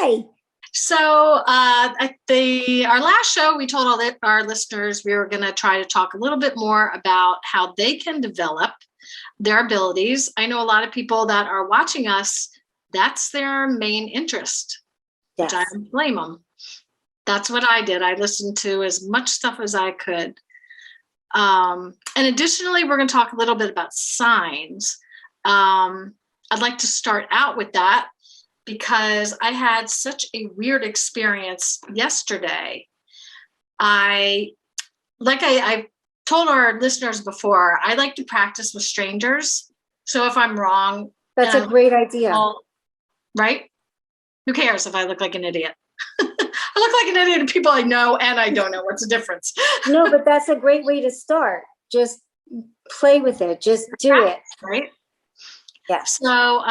Hi. So at our last show, we told our listeners we were going to try to talk a little bit more about how they can develop their abilities. I know a lot of people that are watching us, that's their main interest, Yes. which I don't blame them. That's what I did. I listened to as much stuff as I could. And additionally, we're going to talk a little bit about signs. I'd like to start out with that because I had such a weird experience yesterday. I told our listeners before, I like to practice with strangers. So if I'm wrong. That's a great idea. Right? Who cares if I look like an idiot? I look like an idiot to people I know and I don't know. What's the difference? No, but that's a great way to start. Just play with it. Just do it. Right? Yes. So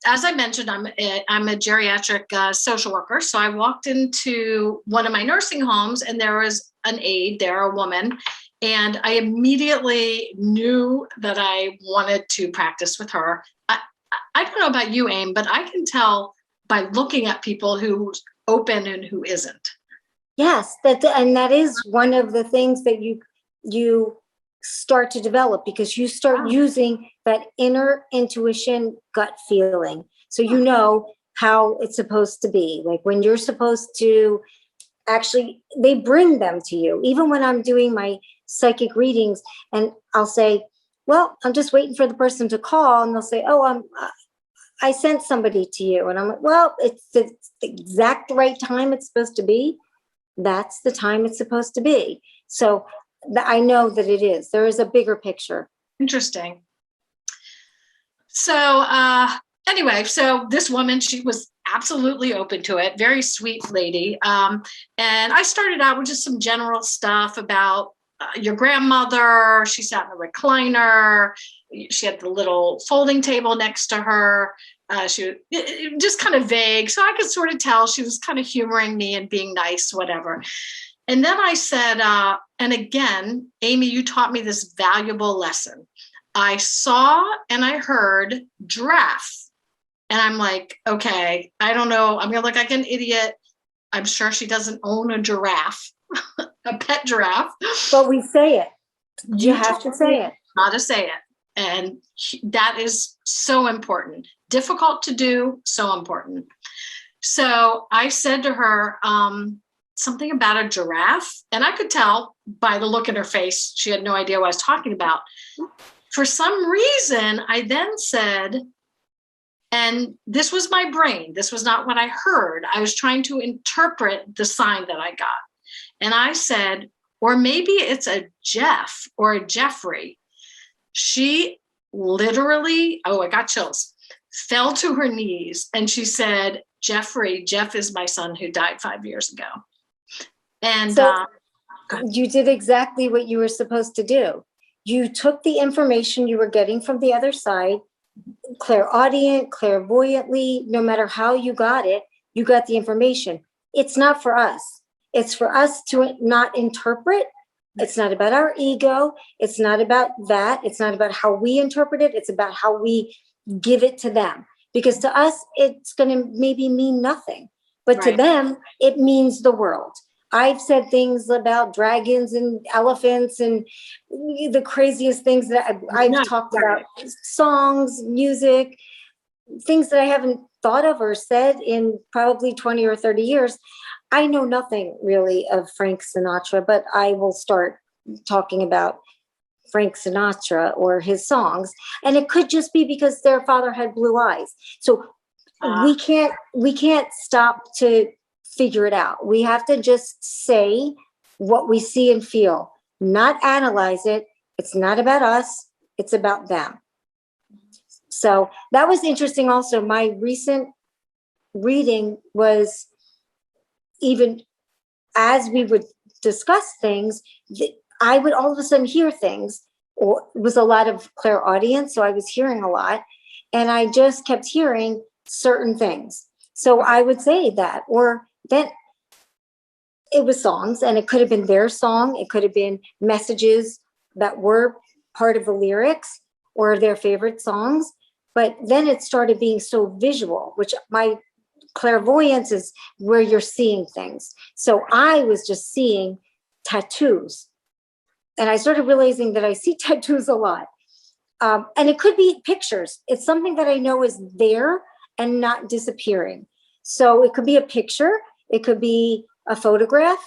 as I mentioned, I'm a geriatric social worker. So I walked into one of my nursing homes and there was an aide there, a woman, and I immediately knew that I wanted to practice with her. I don't know about you, Aim, but I can tell by looking at people who's open and who isn't. Yes, that is one of the things that you start to develop because you start using that inner intuition gut feeling. So you know how it's supposed to be. Like when you're supposed to actually, they bring them to you. Even when I'm doing my psychic readings and I'll say, well, I'm just waiting for the person to call. And they'll say, oh, I sent somebody to you. And I'm like, well, it's the exact right time it's supposed to be. That's the time it's supposed to be. So I know that it is. There is a bigger picture. Interesting. So anyway, so this woman, she was absolutely open to it. Very sweet lady. And I started out with just some general stuff about your grandmother. She sat in a recliner. She had the little folding table next to her. She just kind of vague. So I could sort of tell she was kind of humoring me and being nice, whatever. And then I said, and again, Amy, you taught me this valuable lesson. I saw and I heard giraffe. And I'm like, okay, I don't know. I'm going to look like an idiot. I'm sure she doesn't own a giraffe, a pet giraffe. But we say it. You have to say it. How to say it. And that is so important. Difficult to do, so important. So I said to her, something about a giraffe. And I could tell by the look in her face, she had no idea what I was talking about. For some reason, I then said, and this was my brain. This was not what I heard. I was trying to interpret the sign that I got. And I said, or maybe it's a Jeff or a Jeffrey. She literally, I got chills, fell to her knees. And she said, Jeffrey, Jeff is my son who died 5 years ago. And so you did exactly what you were supposed to do. You took the information you were getting from the other side, clairaudient, clairvoyantly, no matter how you got it, you got the information. It's not for us. It's for us to not interpret. It's not about our ego. It's not about that. It's not about how we interpret it. It's about how we give it to them. Because to us, it's going to maybe mean nothing. But to them, it means the world. I've said things about dragons and elephants and the craziest things that I've talked about, songs, music, things that I haven't thought of or said in probably 20 or 30 years. I know nothing really of Frank Sinatra, but I will start talking about Frank Sinatra or his songs. And it could just be because their father had blue eyes. So we can't stop to figure it out. We have to just say what we see and feel, not analyze it. It's not about us. It's about them. So that was interesting. Also, my recent reading was, even as we would discuss things, I would all of a sudden hear things, or it was a lot of clairaudience. So I was hearing a lot and I just kept hearing certain things. So I would say that, or then it was songs, and it could have been their song. It could have been messages that were part of the lyrics or their favorite songs. But then it started being so visual, which my clairvoyance is where you're seeing things. So I was just seeing tattoos. And I started realizing that I see tattoos a lot. And it could be pictures. It's something that I know is there and not disappearing. So it could be a picture, it could be a photograph,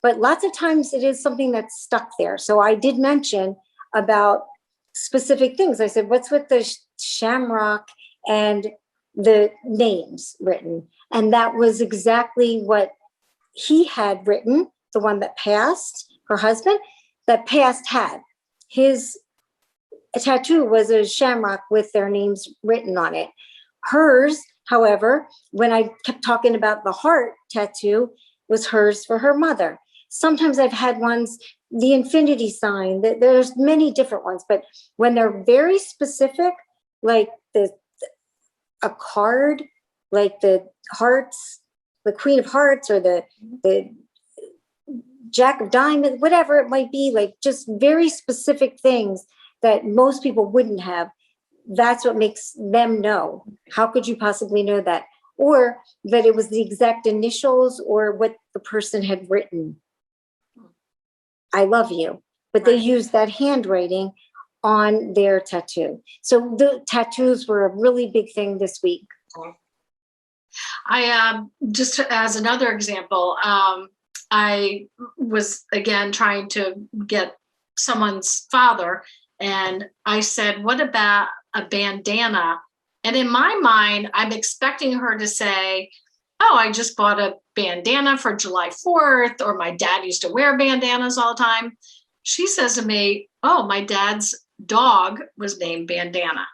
but lots of times it is something that's stuck there. So I did mention about specific things. I said, what's with the shamrock and the names written? And that was exactly what he had written, the one that passed, her husband, that passed had. His tattoo was a shamrock with their names written on it. Hers, however, when I kept talking about the heart tattoo, was hers for her mother. Sometimes I've had ones, the infinity sign, there's many different ones, but when they're very specific, like a card, like the hearts, the Queen of Hearts, or the Jack of Diamonds, whatever it might be, like just very specific things that most people wouldn't have. That's what makes them know. How could you possibly know that? Or that it was the exact initials or what the person had written. I love you. But they used that handwriting on their tattoo. So the tattoos were a really big thing this week. I just as another example, I was again trying to get someone's father, and I said, what about a bandana? And in my mind, I'm expecting her to say, oh, I just bought a bandana for July 4th, or my dad used to wear bandanas all the time. She says to me, oh, my dad's dog was named Bandana.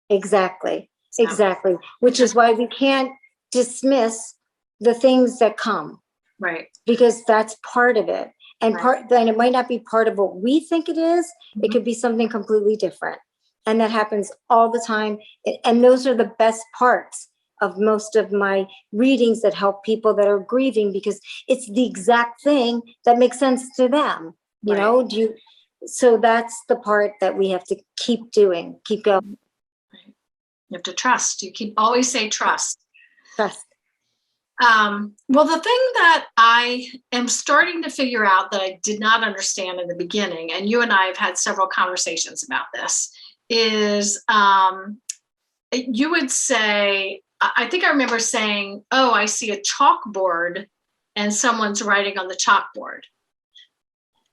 Exactly. Exactly. Which is why we can't dismiss the things that come. Right. Because that's part of it. And then it might not be part of what we think it is. It could be something completely different. And that happens all the time. And those are the best parts of most of my readings that help people that are grieving, because it's the exact thing that makes sense to them. You know, so that's the part that we have to keep doing, keep going. Right. You have to trust. You always say trust. Trust. Well, the thing that I am starting to figure out that I did not understand in the beginning, and you and I have had several conversations about this, is you would say, I think I remember saying, oh, I see a chalkboard and someone's writing on the chalkboard.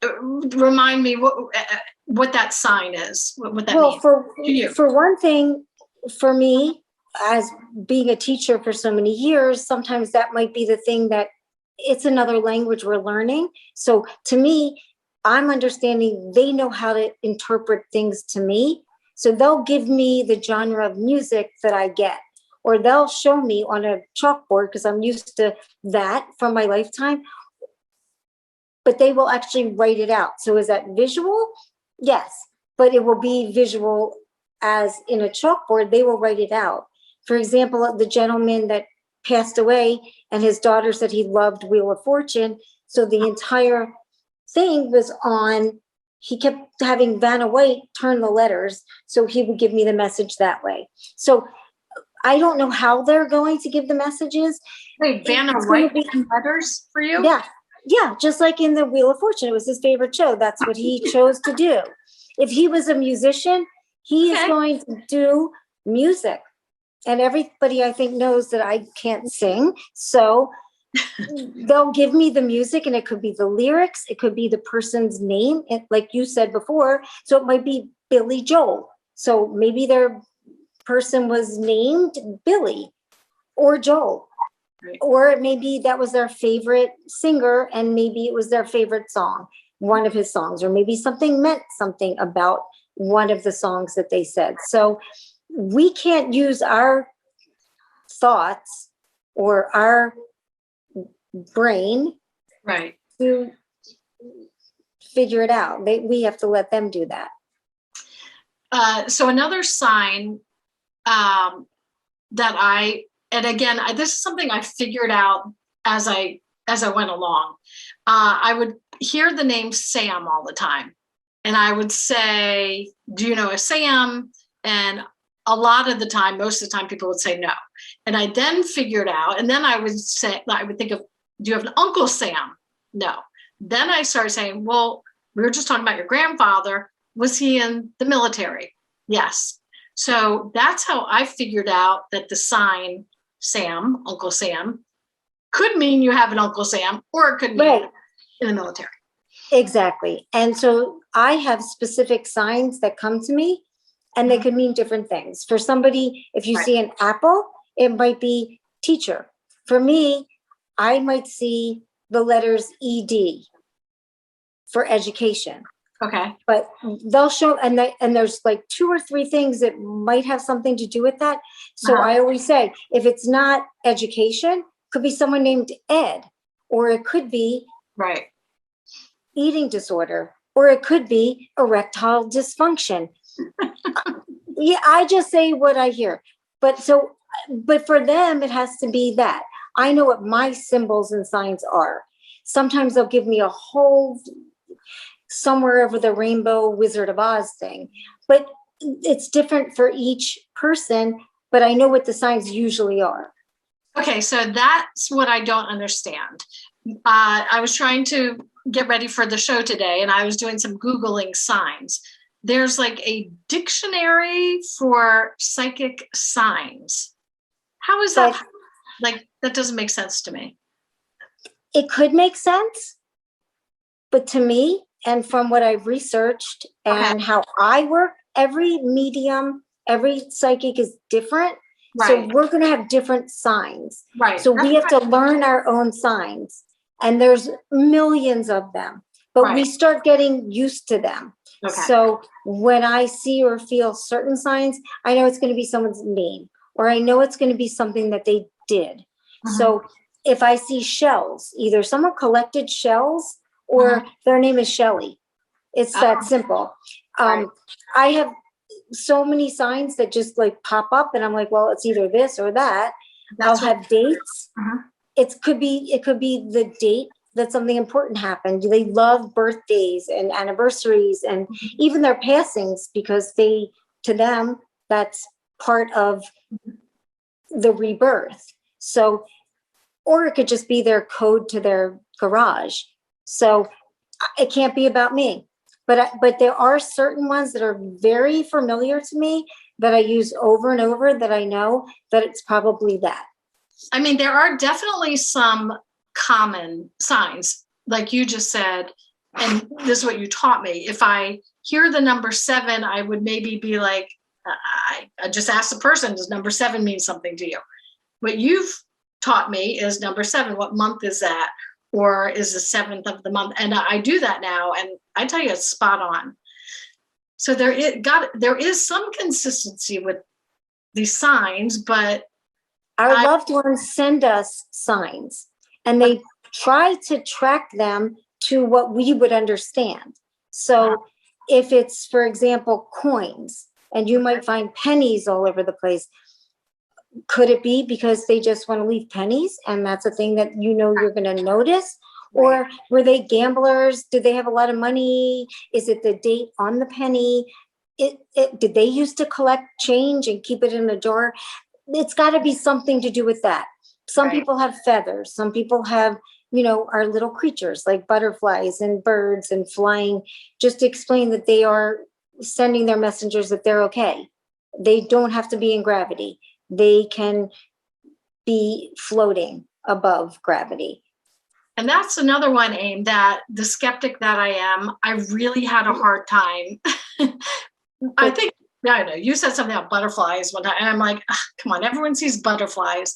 Remind me what that sign is, what that means. For one thing, for me, as being a teacher for so many years, sometimes that might be the thing that it's another language we're learning. So to me, I'm understanding they know how to interpret things to me. So they'll give me the genre of music that I get, or they'll show me on a chalkboard because I'm used to that from my lifetime, but they will actually write it out. So is that visual? Yes, but it will be visual as in a chalkboard, they will write it out. For example, the gentleman that passed away and his daughter said he loved Wheel of Fortune. So the entire thing was on, he kept having Vanna White turn the letters. So he would give me the message that way. So I don't know how they're going to give the messages. Wait, Vanna White letters for you? Yeah. Yeah. Just like in the Wheel of Fortune, it was his favorite show. That's what he chose to do. If he was a musician, he is going to do music. And everybody, I think, knows that I can't sing. So they'll give me the music, and it could be the lyrics. It could be the person's name, like you said before. So it might be Billy Joel. So maybe their person was named Billy or Joel. Right. Or maybe that was their favorite singer, and maybe it was their favorite song, one of his songs, or maybe something meant something about one of the songs that they said. So we can't use our thoughts or our brain to figure it out. We have to let them do that. So another sign that and again, this is something I figured out as I went along. I would hear the name Sam all the time, and I would say, "Do you know a Sam?" And a lot of the time, most of the time, people would say no. And I then figured out, and then I would think of, do you have an Uncle Sam? No. Then I started saying, well, we were just talking about your grandfather. Was he in the military? Yes. So that's how I figured out that the sign Sam, Uncle Sam, could mean you have an Uncle Sam, or it could mean in the military. Exactly. And so I have specific signs that come to me, and they could mean different things. For somebody, if you see an apple, it might be teacher. For me, I might see the letters ED for education. Okay. But they'll show, and there's like 2 or 3 things that might have something to do with that. So I always say, if it's not education, could be someone named Ed, or it could be eating disorder, or it could be erectile dysfunction. Yeah, I just say what I hear. But for them, it has to be that. I know what my symbols and signs are. Sometimes they'll give me a whole somewhere over the rainbow Wizard of Oz thing, but it's different for each person, but I know what the signs usually are. Okay, so that's what I don't understand. I was trying to get ready for the show today, and I was doing some Googling signs. There's like a dictionary for psychic signs. How is that? Like, that doesn't make sense to me. It could make sense, but to me, and from what I've researched and how I work, every medium, every psychic is different. So we're going to have different signs. So we have to learn our own signs. And there's millions of them, but we start getting used to them. So when I see or feel certain signs, I know it's going to be someone's name, or I know it's going to be something that they did. So if I see shells, either someone collected shells or their name is Shelly. It's that simple. I have so many signs that just like pop up, and I'm like, well, it's either this or that. I'll have dates. It could be the date that something important happened. They love birthdays and anniversaries and even their passings, because to them, that's part of the rebirth. So, or it could just be their code to their garage. So it can't be about me. But there are certain ones that are very familiar to me that I use over and over, that I know that it's probably that. I mean, there are definitely some common signs, like you just said, and this is what you taught me. If I hear the number 7, I would maybe be like, I just ask the person, does number 7 mean something to you? What you've taught me is number 7. What month is that? Or is the 7th of the month? And I do that now, and I tell you, it's spot on. So there is some consistency with these signs, but our loved ones send us signs, and they try to track them to what we would understand. So if it's, for example, coins, and you might find pennies all over the place, could it be because they just want to leave pennies, and that's a thing that you're going to notice? Or were they gamblers? Did they have a lot of money? Is it the date on the penny? Did they used to collect change and keep it in a jar? It's got to be something to do with that. Some people have feathers. Some people have, our little creatures like butterflies and birds and flying, just to explain that they are sending their messengers that they're okay. They don't have to be in gravity. They can be floating above gravity. And that's another one, Aim, that the skeptic that I am, I really had a hard time. I think, I know, you said something about butterflies one time, and I'm like, come on, everyone sees butterflies.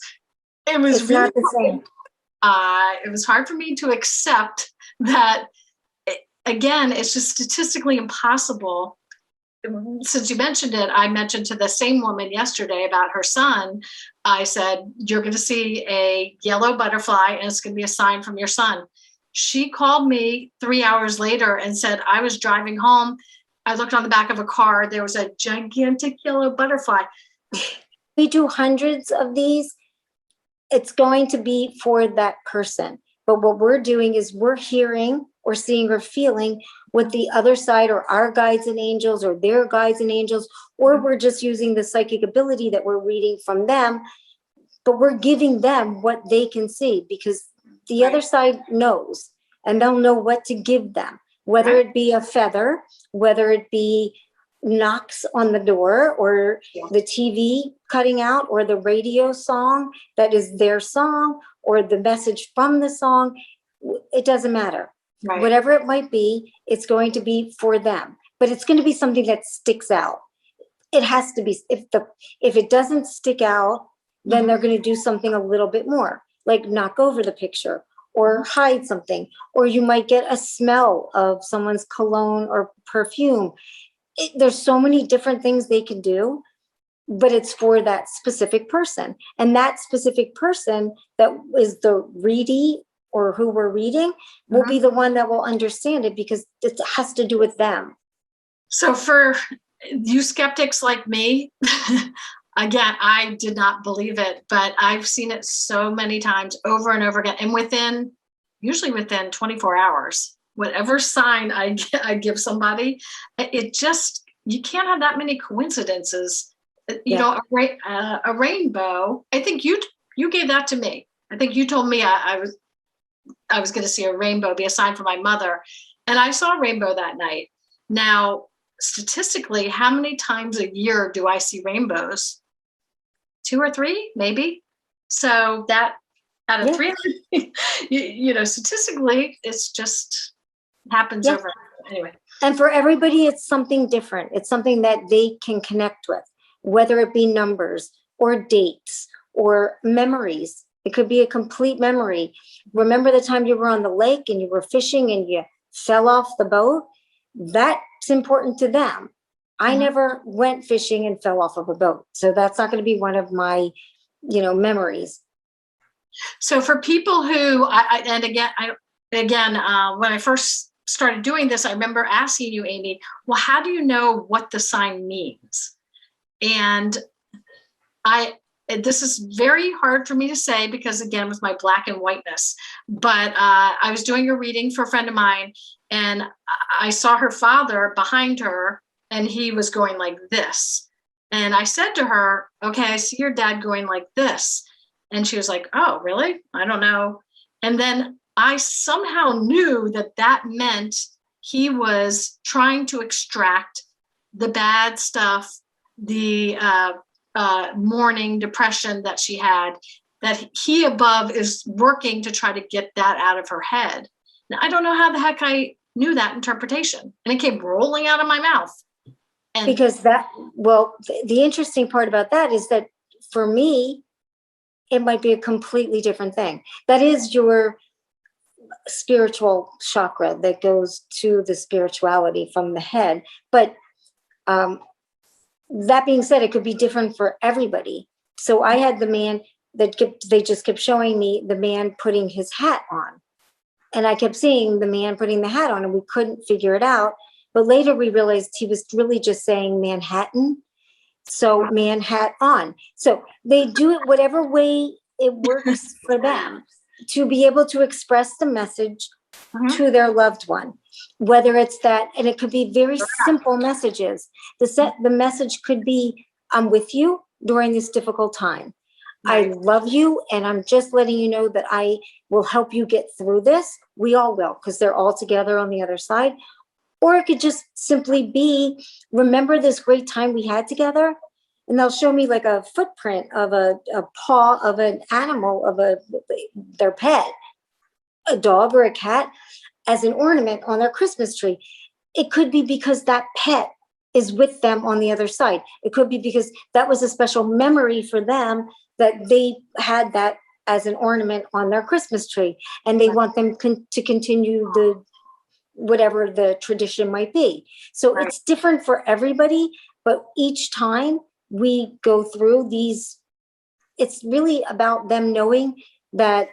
It was really not the same. It was hard for me to accept that, again, it's just statistically impossible. Since you mentioned it, I mentioned to the same woman yesterday about her son. I said, you're going to see a yellow butterfly, and it's going to be a sign from your son. She called me 3 hours later and said, I was driving home. I looked on the back of a car. There was a gigantic yellow butterfly. We do hundreds of these. It's going to be for that person. But what we're doing is we're hearing or seeing or feeling what the other side, or our guides and angels, or their guides and angels, or we're just using the psychic ability that we're reading from them but we're giving them what they can see, because the Right. other side knows, and they'll know what to give them, whether Right. it be a feather, whether it be knocks on the door, or Yeah. the TV cutting out, or the radio song that is their song, or the message from the song. It doesn't matter. Right. Whatever it might be, it's going to be for them, but it's going to be something that sticks out. It has to be. If it doesn't stick out, then Mhm. they're going to do something a little bit more, like knock over the picture or hide something, or you might get a smell of someone's cologne or perfume. There's so many different things they can do, but it's for that specific person. And that specific person that is the ready, or who we're reading, will be the one that will understand it, because it has to do with them. So for you skeptics like me, again, I did not believe it, but I've seen it so many times over and over again. And usually within 24 hours, whatever sign I give somebody, it just, you can't have that many coincidences. You know, a rainbow. I think you gave that to me. I think you told me I was going to see a rainbow, be a sign for my mother, and I saw a rainbow that night. Now, statistically, how many times a year do I see rainbows? 2 or 3, maybe. So that out of 300, statistically, it's just happens over. Anyway. And for everybody, it's something different. It's something that they can connect with, whether it be numbers or dates or memories. It could be a complete memory. Remember the time you were on the lake and you were fishing and you fell off the boat? That's important to them. I never went fishing and fell off of a boat. So that's not going to be one of my, memories. So for people who, when I first started doing this, I remember asking you, Amy, well, how do you know what the sign means? And this is very hard for me to say, because again, with my black and whiteness, but I was doing a reading for a friend of mine, and I saw her father behind her, and he was going like this. And I said to her, okay, I see your dad going like this. And she was like, oh, really? I don't know. And then I somehow knew that meant he was trying to extract the bad stuff, the mourning, depression that she had, that he above is working to try to get that out of her head. Now, I don't know how the heck I knew that interpretation, and it came rolling out of my mouth. And because the interesting part about that is that for me, it might be a completely different thing. That is your spiritual chakra that goes to the spirituality from the head. But that being said, it could be different for everybody. So I had the man they just kept showing me the man putting his hat on. And I kept seeing the man putting the hat on, and we couldn't figure it out. But later we realized he was really just saying Manhattan. So man hat on. So they do it whatever way it works for them to be able to express the message to their loved one, whether it's that, and it could be very simple messages. The message could be, I'm with you during this difficult time. Right. I love you, and I'm just letting you know that I will help you get through this. We all will, because they're all together on the other side. Or it could just simply be, remember this great time we had together? And they'll show me like a footprint of a paw of an animal, of their pet, a dog or a cat, as an ornament on their Christmas tree. It could be because that pet is with them on the other side. It could be because that was a special memory for them, that they had that as an ornament on their Christmas tree, and they want them to continue whatever the tradition might be. So It's different for everybody, but each time we go through these, it's really about them knowing that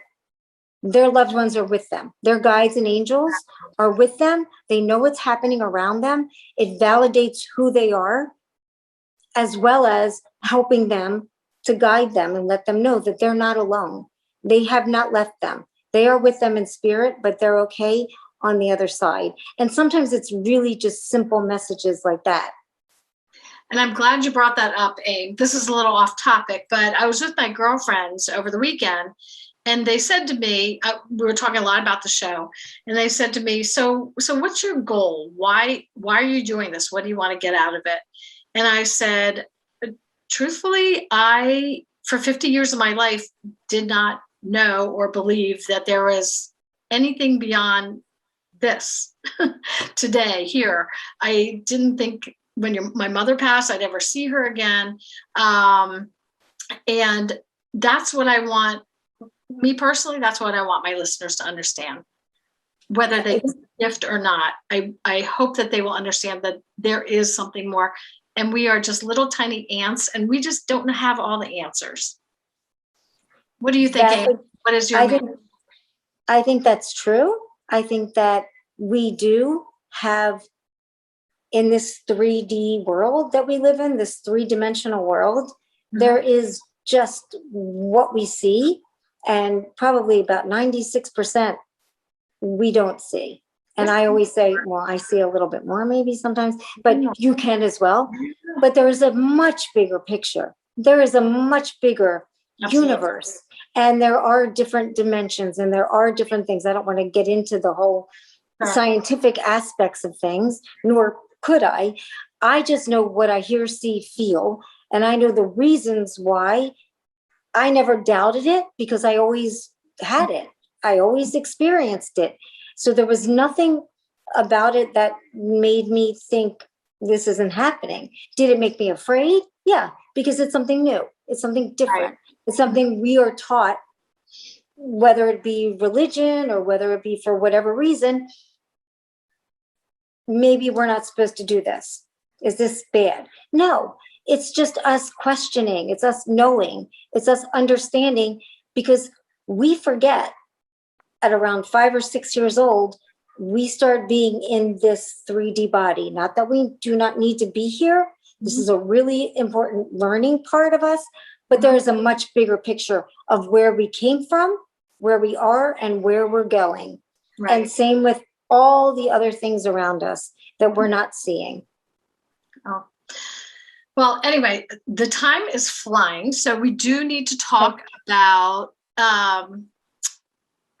their loved ones are with them. Their guides and angels are with them. They know what's happening around them. It validates who they are, as well as helping them to guide them and let them know that they're not alone. They have not left them. They are with them in spirit, but they're okay on the other side. And sometimes it's really just simple messages like that. And I'm glad you brought that up, Abe. This is a little off topic, but I was with my girlfriends over the weekend, and they said to me, we were talking a lot about the show, and they said to me, so what's your goal? Why are you doing this? What do you want to get out of it? And I said, truthfully, I, for 50 years of my life, did not know or believe that there was anything beyond this today here. I didn't think when my mother passed, I'd ever see her again. And that's what I want, me personally, that's what I want my listeners to understand. Whether they gift or not, I hope that they will understand that there is something more. And we are just little tiny ants, and we just don't have all the answers. What do you think, Amy? What is your I think that's true. I think that we do have, in this 3D world that we live in, this 3-dimensional world, there is just what we see, and probably about 96% we don't see. And I always say, well, I see a little bit more maybe sometimes, but you can as well. But there is a much bigger picture. There is a much bigger universe. And there are different dimensions, and there are different things. I don't want to get into the whole scientific aspects of things, nor could I. I just know what I hear, see, feel, and I know the reasons why. I never doubted it because I always had it. I always experienced it. So there was nothing about it that made me think this isn't happening. Did it make me afraid? Yeah, because it's something new. It's something different. Right. It's something we are taught, whether it be religion or whether it be for whatever reason. Maybe we're not supposed to do this. Is this bad? No, it's just us questioning. It's us knowing. It's us understanding, because we forget at around 5 or 6 years old, we start being in this 3D body. Not that we do not need to be here. This is a really important learning part of us, but there is a much bigger picture of where we came from, where we are, and where we're going. Right. And same with all the other things around us that we're not seeing. Oh. Well, anyway, the time is flying, so we do need to talk about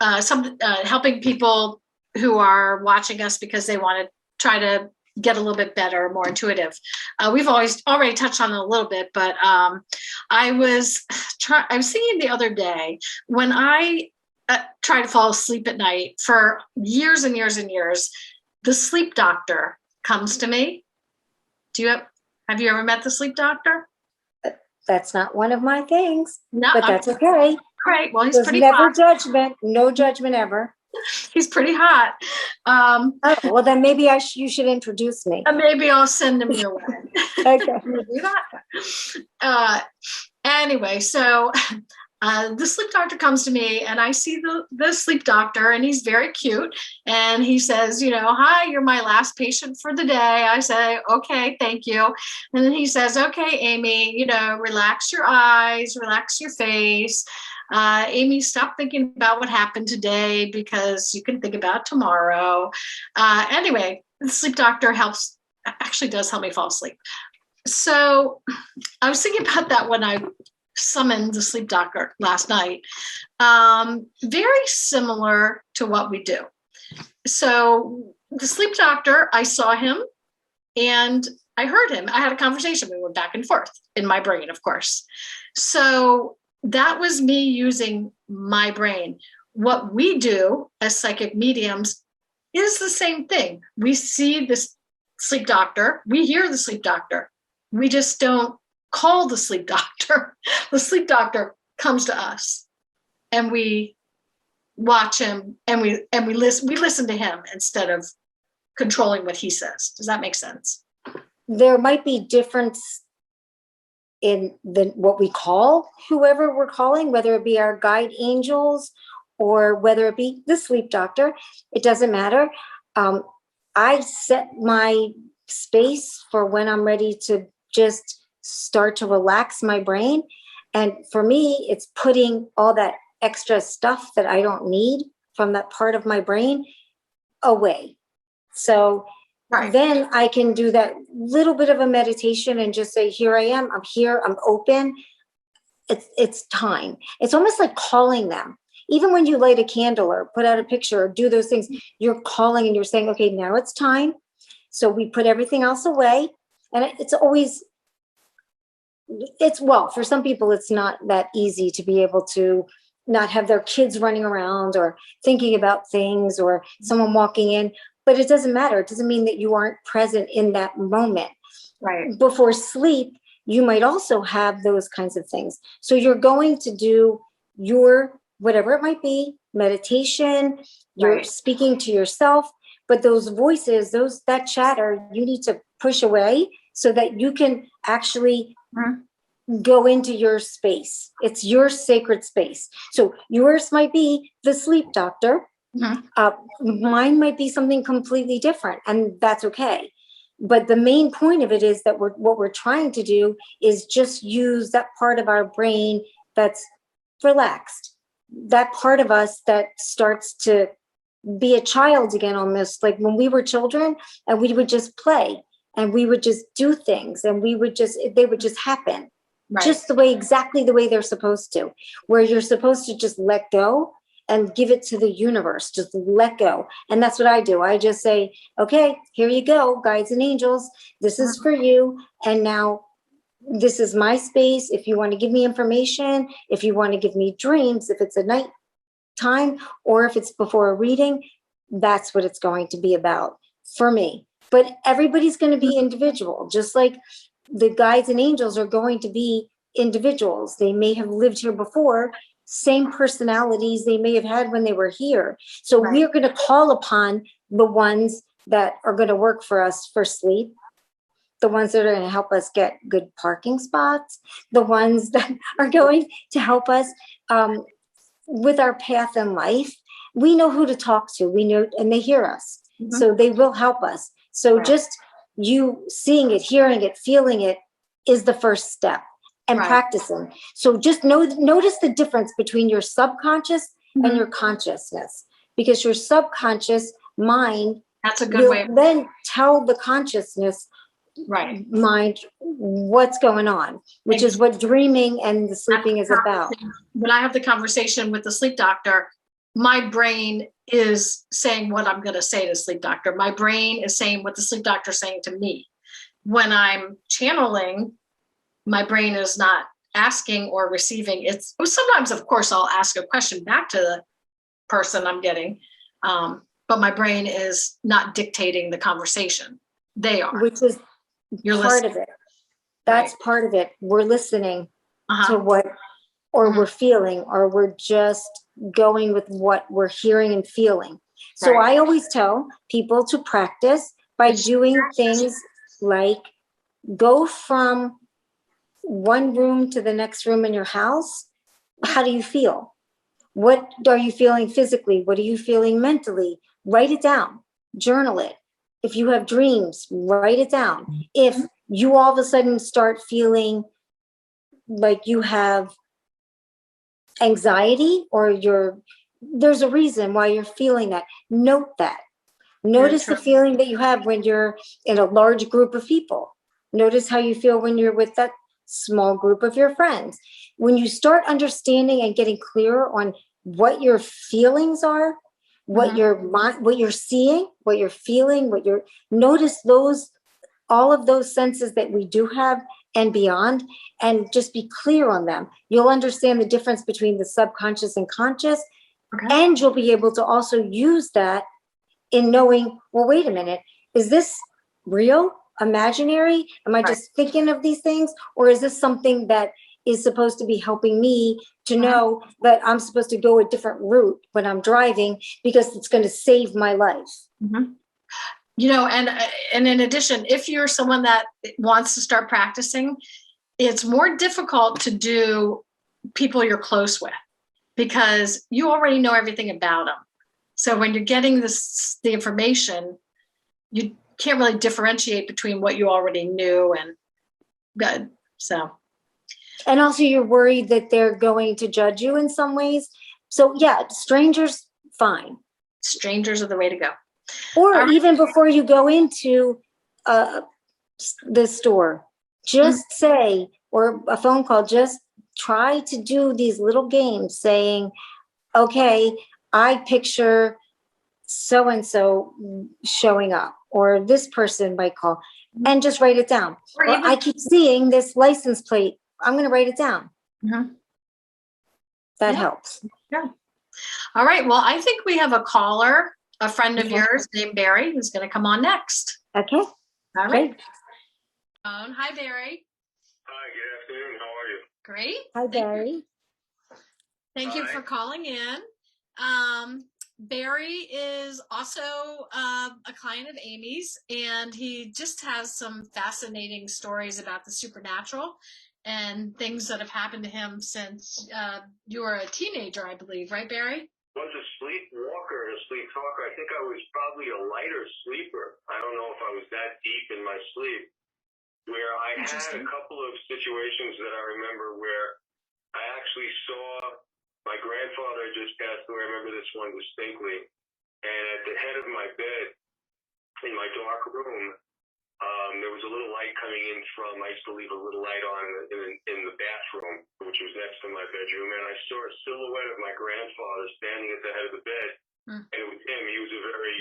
helping people who are watching us because they want to try to get a little bit better, more intuitive. We've already touched on it a little bit, but I was thinking the other day, when I try to fall asleep at night for years and years and years, the sleep doctor comes to me. Have you ever met the sleep doctor? That's not one of my things, no, but that's okay. Right. Well, he's There's pretty never hot. Judgment, no judgment ever. He's pretty hot. Oh, well, then maybe you should introduce me. Maybe I'll send him your way. Okay. Do that. Anyway, so the sleep doctor comes to me, and I see the sleep doctor, and he's very cute. And he says, hi, you're my last patient for the day. I say, okay, thank you. And then he says, okay, Amy, relax your eyes, relax your face. Amy, stop thinking about what happened today because you can think about tomorrow. Anyway, the sleep doctor actually does help me fall asleep. So I was thinking about that when I summoned the sleep doctor last night. Very similar to what we do. So the sleep doctor, I saw him and I heard him. I had a conversation. We went back and forth in my brain, of course. So that was me using my brain. What we do as psychic mediums is the same thing. We see this sleep doctor. We hear the sleep doctor. We just don't call the sleep doctor. The sleep doctor comes to us, and we watch him, and we listen to him instead of controlling what he says. Does that make sense? There might be difference in what we call whoever we're calling, whether it be our guide angels or whether it be the sleep doctor. It doesn't matter. I set my space for when I'm ready to just start to relax my brain. And for me, it's putting all that extra stuff that I don't need from that part of my brain away. So Right. Then I can do that little bit of a meditation and just say, here I am, I'm here, I'm open. It's time. It's almost like calling them. Even when you light a candle or put out a picture or do those things, you're calling and you're saying, okay, now it's time. So we put everything else away. And well, for some people, it's not that easy to be able to not have their kids running around or thinking about things or someone walking in, but it doesn't matter. It doesn't mean that you aren't present in that moment. Right. Before sleep, you might also have those kinds of things. So you're going to do your, whatever it might be, meditation, you're speaking to yourself, but those voices, that chatter, you need to push away so that you can actually go into your space. It's your sacred space. So yours might be the sleep doctor. Mine might be something completely different, and that's okay. But the main point of it is that what we're trying to do is just use that part of our brain that's relaxed, that part of us that starts to be a child again, almost like when we were children and we would just play and we would just do things and they would just happen. Right. Just exactly the way they're supposed to, where you're supposed to just let go and give it to the universe, just let go. And that's what I do. I just say, okay, here you go, guides and angels, this is for you. And now this is my space. If you want to give me information, if you want to give me dreams, if it's a night time or if it's before a reading, that's what it's going to be about for me. But everybody's going to be individual, just like the guides and angels are going to be individuals. They may have lived here before, same personalities they may have had when they were here. So we're going to call upon the ones that are going to work for us for sleep, the ones that are going to help us get good parking spots, the ones that are going to help us with our path in life. We know who to talk to. We know, and they hear us. So they will help us. So just you seeing it, hearing it, feeling it is the first step, and practicing. So just notice the difference between your subconscious and your consciousness, because your subconscious mind, that's a good way. Then tell the consciousness mind what's going on, which is what dreaming and the sleeping is about. When I have the conversation with the sleep doctor, my brain is saying what I'm going to say to the sleep doctor. My brain is saying what the sleep doctor is saying to me. When I'm channeling, my brain is not asking or receiving. Sometimes, of course, I'll ask a question back to the person I'm getting, but my brain is not dictating the conversation. They are. Which is You're part listening. of it. That's part of it. We're listening to what, or we're feeling, or we're just going with what we're hearing and feeling. So I always tell people to practice by doing things like go from one room to the next room in your house. How do you feel? What are you feeling physically? What are you feeling mentally? Write it down, journal it. If you have dreams, write it down. If you all of a sudden start feeling like you have anxiety or there's a reason why you're feeling that, note that. Notice the feeling that you have when you're in a large group of people. Notice how you feel when you're with that small group of your friends. When you start understanding and getting clearer on what your feelings are, what you're seeing, what you're feeling, notice all of those senses that we do have and beyond, and just be clear on them. You'll understand the difference between the subconscious and conscious, and you'll be able to also use that in knowing, well, wait a minute, is this real, imaginary? Am I just thinking of these things? Or is this something that is supposed to be helping me to know that I'm supposed to go a different route when I'm driving because it's going to save my life? You know, and in addition, if you're someone that wants to start practicing, it's more difficult to do people you're close with because you already know everything about them. So when you're getting the information, you can't really differentiate between what you already knew and good. So. And also you're worried that they're going to judge you in some ways. So yeah, strangers, fine. Strangers are the way to go. Or All right. even before you go into the store, just say, or a phone call, just try to do these little games saying, okay, I picture so and so showing up, or this person might call, and just write it down. Or Or even- I keep seeing this license plate. I'm going to write it down. That helps. Yeah. All right. Well, I think we have a caller, a friend of Okay. yours named Barry, who's going to come on next. Okay. All right. Great. Hi, Barry. Hi, good afternoon. How are you? Great. Hi, Barry. Thank you Hi. for calling in. Barry is also a client of Amy's, and he just has some fascinating stories about the supernatural and things that have happened to him since you were a teenager, I believe, right, Barry? Was a sleepwalker and a sleep talker. I think I was probably a lighter sleeper. I don't know if I was that deep in my sleep, where I had a couple of situations that I remember where I actually saw my grandfather had just passed away. I remember this one distinctly. And at the head of my bed in my dark room, there was a little light coming in from, I used to leave a little light on in the bathroom, which was next to my bedroom. And I saw a silhouette of my grandfather standing at the head of the bed. And it was him. He was a very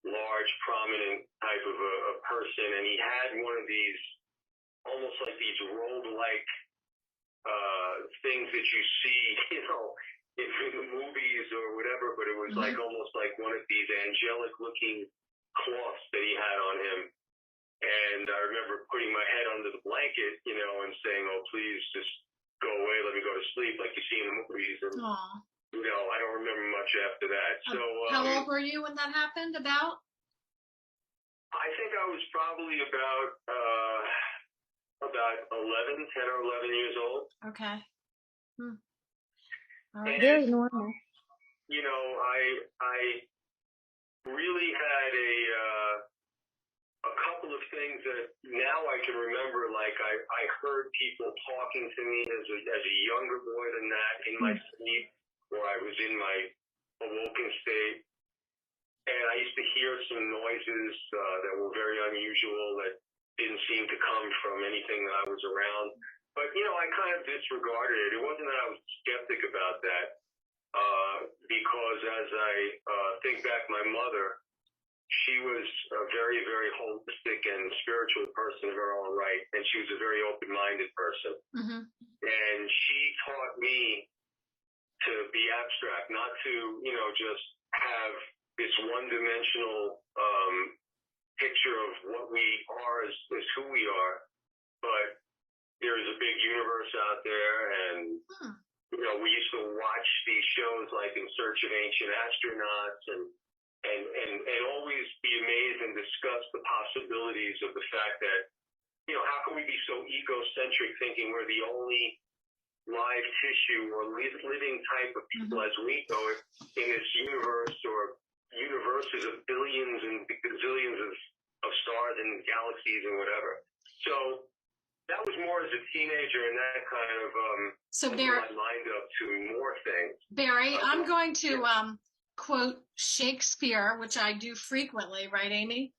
large, prominent type of a person. And he had one of these, almost like these robe-like things that you see, in the movies or whatever, but it was like almost like one of these angelic-looking cloths that he had on him. And I remember putting my head under the blanket, and saying, "Oh, please, just go away, let me go to sleep," like you see in the movies. And I don't remember much after that. So, how old were you when that happened? About? I think I was probably about 10 or 11 years old. Okay. All right. Very normal. I really had a couple of things that now I can remember. Like I heard people talking to me as a younger boy than that in my sleep, or I was in my awoken state, and I used to hear some noises that were very unusual that didn't seem to come from anything that I was around. But I kind of disregarded it. It wasn't that I was skeptic about that, because as I think back, my mother, she was a very, very holistic and spiritual person in her own right, and she was a very open-minded person. And she taught me to be abstract, not to, just have this one-dimensional picture of what we are as who we are, but there is a big universe out there, and we used to watch these shows like In Search of Ancient Astronauts, and always be amazed and discuss the possibilities of the fact that, how can we be so egocentric, thinking we're the only live tissue or living type of people as we know it in this universe, or universes of billions and gazillions of stars and galaxies and whatever. So that was more as a teenager, and that kind of opened my mind up to more things. Barry, I'm going to quote Shakespeare, which I do frequently, right, Amy?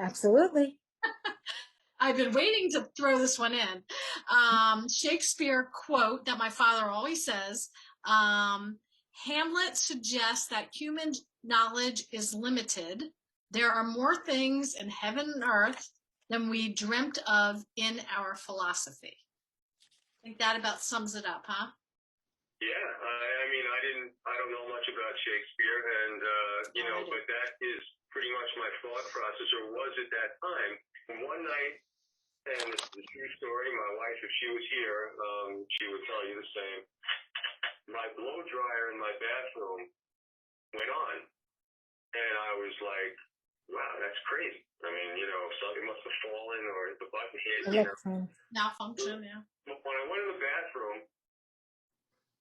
Absolutely. I've been waiting to throw this one in. Shakespeare quote that my father always says, Hamlet suggests that human knowledge is limited. There are more things in heaven and earth than we dreamt of in our philosophy. I think that about sums it up, huh? Yeah, I don't know much about Shakespeare, and, but that is pretty much my thought process, or was at that time. And one night, and it's a true story, my wife, if she was here, she would tell you the same. My blow dryer in my bathroom went on, and I was like, wow, that's crazy. Something must have fallen, or the button hit. Malfunction, yeah. When I went in the bathroom,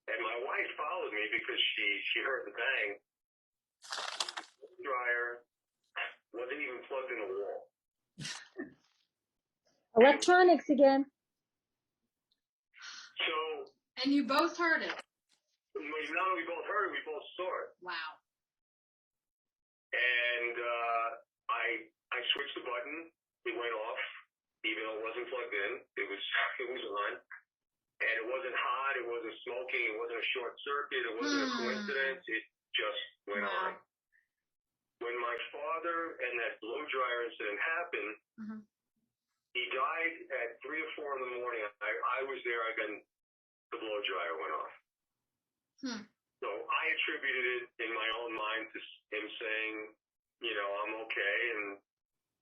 and my wife followed me because she heard the bang, the dryer wasn't even plugged in the wall. Electronics again. So. And you both heard it. Not only we both heard it, we both saw it. Wow. And switched the button. It went off, even though it wasn't plugged in. It was on, and it wasn't hot. It wasn't smoking. It wasn't a short circuit. It wasn't a coincidence. It just went on. When my father and that blow dryer incident happened, he died at 3 or 4 in the morning. I was there. The blow dryer went off. So I attributed it in my own mind to him saying, I'm okay and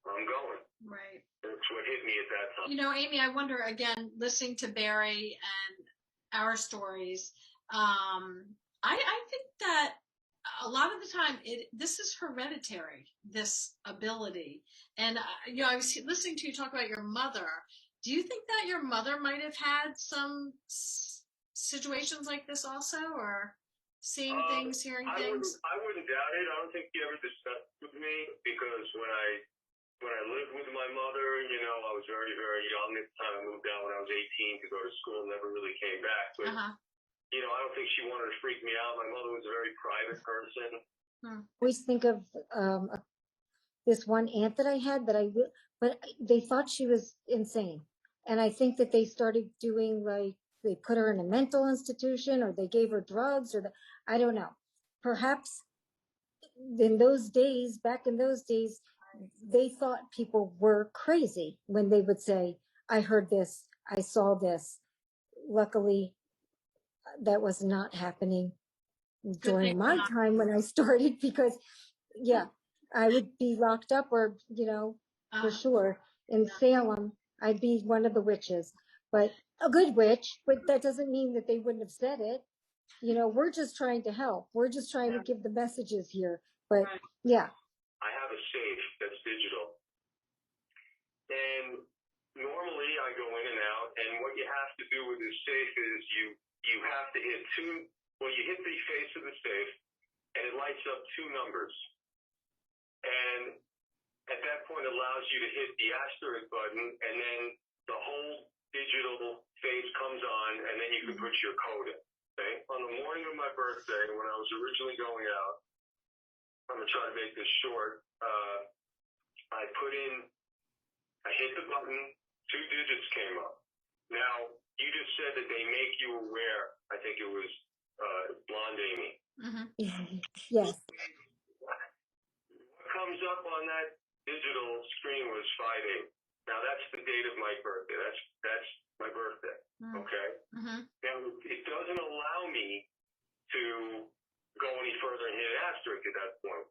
I'm going. Right. That's what hit me at that time. Amy, I wonder, again, listening to Barry and our stories, I think that a lot of the time this is hereditary, this ability. And, I was listening to you talk about your mother. Do you think that your mother might have had some situations like this also, or seeing things, hearing things? I wouldn't doubt it. I don't think he ever discussed it with me, because when I lived with my mother, I was very, very young at the time. I moved out when I was 18 to go to school, never really came back. But, I don't think she wanted to freak me out. My mother was a very private person. I always think of this one aunt that I had but they thought she was insane. And I think that they started doing, like, they put her in a mental institution, or they gave her drugs, I don't know. Perhaps back in those days, they thought people were crazy when they would say, I heard this, I saw this. Luckily, that was not happening during my time when I started, because I would be locked up, or, for sure in Salem, I'd be one of the witches, but a good witch. But that doesn't mean that they wouldn't have said it. We're just trying to help. We're just trying to give the messages here. But I have a safe that's digital, and normally I go in and out, and what you have to do with this safe is you have to hit you hit the face of the safe, and it lights up 2 numbers. And at that point, it allows you to hit the asterisk button, and then the whole digital face comes on, and then you can put your code in. Okay? On the morning of my birthday, when I was originally going out, I'm going to try to make this short, I hit the button, 2 digits came up. Now, you just said that they make you aware. I think it was Blonde Amy. Yes. What comes up on that digital screen was 5/8. Now, that's the date of my birthday. That's my birthday. Okay? Now, it doesn't allow me to go any further and hit an asterisk at that point.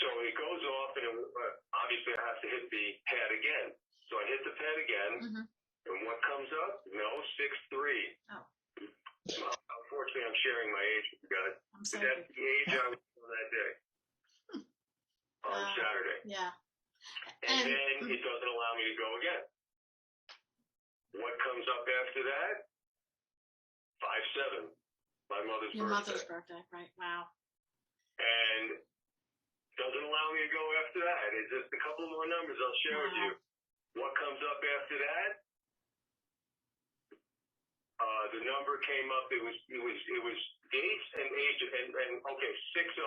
So it goes off, and obviously I have to hit the pad again. So I hit the pad again, and what comes up? No, 6-3. Oh. Well, unfortunately, I'm sharing my age with you guys. But that's the age I was on that day, on Saturday. Yeah. And then it doesn't allow me to go again. What comes up after that? 5/7. My mother's birthday. Your mother's birthday, right? Wow. And doesn't allow me to go after that. It's just a couple more numbers I'll share with you. What comes up after that? The number came up. It was dates and age, and okay, 60.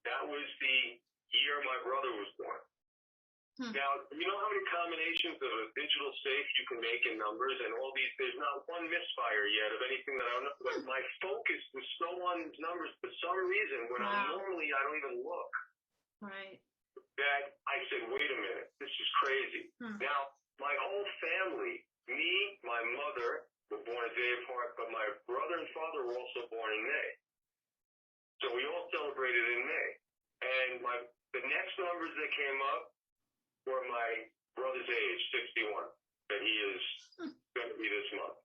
That was the year my brother was born. Now, you know how many combinations of a digital safe you can make in numbers, and all these? There's not one misfire yet of anything that I don't know. But my focus was so on these numbers for some reason. When normally I don't even look. Right. That I said, wait a minute, this is crazy. Now, my whole family, me, my mother, were born a day apart, but my brother and father were also born in May. So we all celebrated in May. And the next numbers that came up were my brother's age, 61, that he is going to be this month.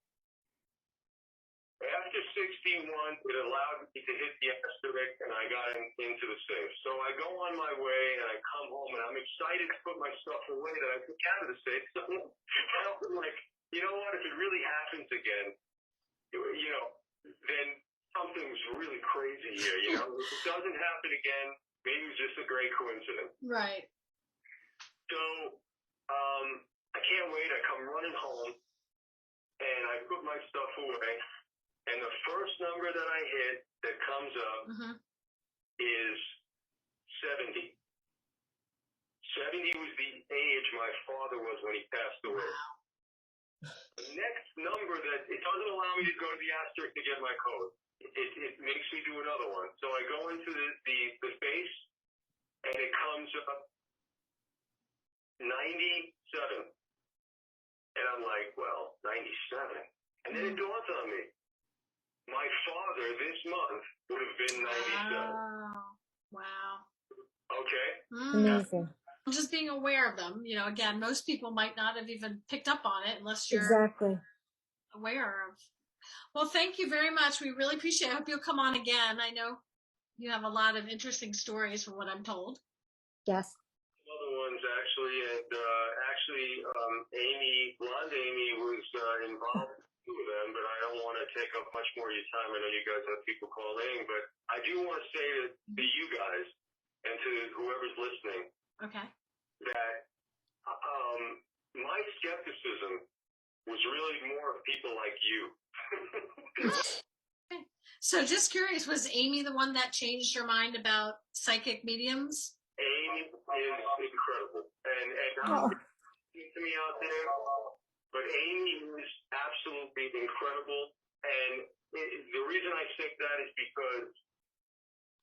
After 61, it allowed me to hit the asterisk, and I got into the safe. So I go on my way, and I come home, and I'm excited to put my stuff away that I took out of the safe. So I'm like, you know what? If it really happens again, then something's really crazy here. If it doesn't happen again, maybe it was just a great coincidence. Right. So I can't wait. I come running home, and I put my stuff away. And the first number that I hit that comes up is 70. 70 was the age my father was when he passed away. The next number that it doesn't allow me to go to the asterisk to get my code. It makes me do another one. So I go into the space and it comes up 97. And I'm like, well, 97. And then it dawns on me. My father this month would have been 97. Wow. Okay? Amazing. Just being aware of them, again, most people might not have even picked up on it unless you're Exactly. aware of. Well, thank you very much. We really appreciate it. I hope you'll come on again. I know you have a lot of interesting stories from what I'm told. Yes. Other ones actually, and blonde Amy was involved in two of them, but I don't want to take up much more of your time. I know you guys have people calling, but I do want to say to you guys and to whoever's listening, Okay. that my skepticism was really more of people like you. So just curious, was Amy the one that changed your mind about psychic mediums? Amy is incredible, and Oh. to me out there, but Amy is absolutely incredible, and the reason I think that is because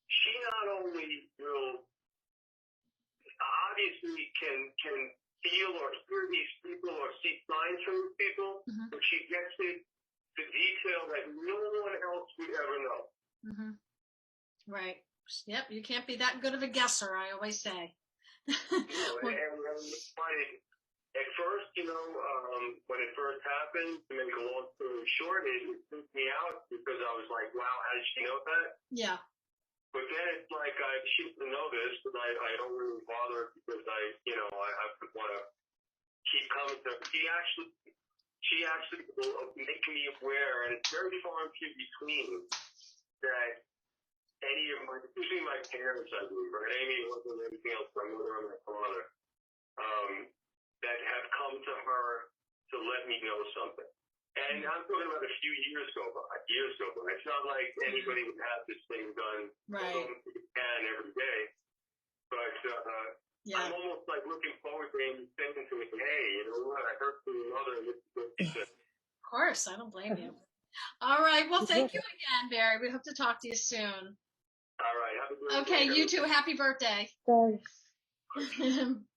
she not only will obviously can feel or hear these people or see signs from these people, but she gets it to detail that no one else would ever know. Mm-hmm. Right. Yep. You can't be that good of a guesser, I always say. No, and funny, at first, when it first happened, to make a long story short, it freaked me out because I was like, wow, how did she know that? Yeah. But then it's like, she didn't know this, but I don't really bother because I want to keep coming to her. She actually will make me aware, and it's very far and few between, that any of usually my parents, I believe, right? Amy wasn't anything else, my mother and my father, that have come to her to let me know something. And I'm talking about a few years ago. It's not like anybody would have this thing done every day. But I'm almost like looking forward to him saying to me, hey, you know what, I heard from your mother, and this is what she said. Of course, I don't blame you. All right. Well, thank you again, Barry. We hope to talk to you soon. All right. Have a great day. Okay, you too. Happy birthday. Thanks.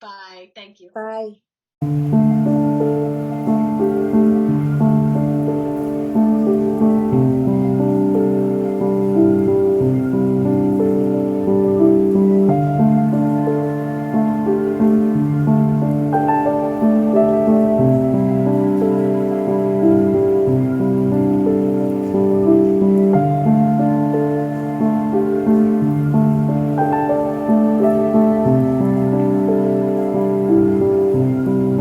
Bye. Thank you. Bye.